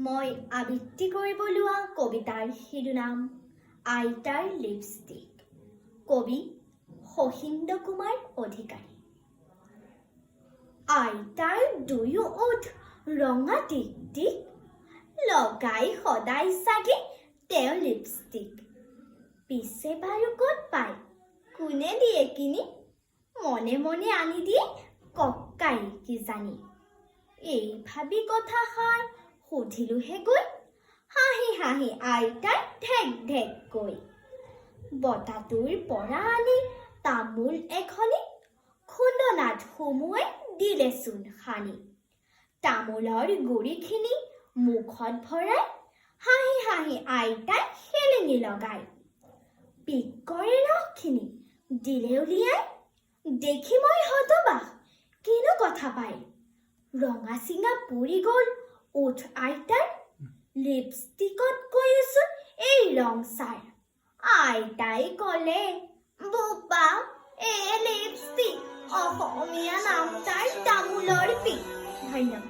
মই আবৃত্তি কৰিব লোৱা কবিতাৰ শিৰোনাম আইতাৰ লিপষ্টিক। কবি শহীন্দ্ৰ কুমাৰ অধিকাৰী। আইতাৰ দুয়ো ওঠ ৰঙা টিক টিক, লগাই সদায় চাগে তেওঁ লিপষ্টিক। পিছে বাৰু ক'ত পায়, কোনে দিয়ে কিনি, মনে মনে আনি দিয়ে ককাই কিজানি। এই ভাবি কথাষাৰ সুধিলোহে গৈ, হাঁহি হাঁহি আইতাই ঢেক ঢেক কৈ। বতাটোৰ পৰা আনি তামোল এখনি, খুন্দনাত সুমুৱাই দিলেচোন সানি। তামোলৰ গুৰিখিনি মুখত ভৰাই, হাঁহি হাঁহি আইতাই হেলেঙি লগাই। পিক কৰে ৰসখিনি দিলে উলিয়াই, দেখি মই হতবাক কিনো কথা পাই। ৰঙা চিঙা পৰি গ'ল ওঠ আইতাৰ, লিপষ্টিকত কৈছোন এই ৰং চাৰ। আইতাই ক'লে, বোপা এই লিপষ্টিক, অসমীয়া নাম তাৰ তামোলৰ পিক। ধন্যবাদ।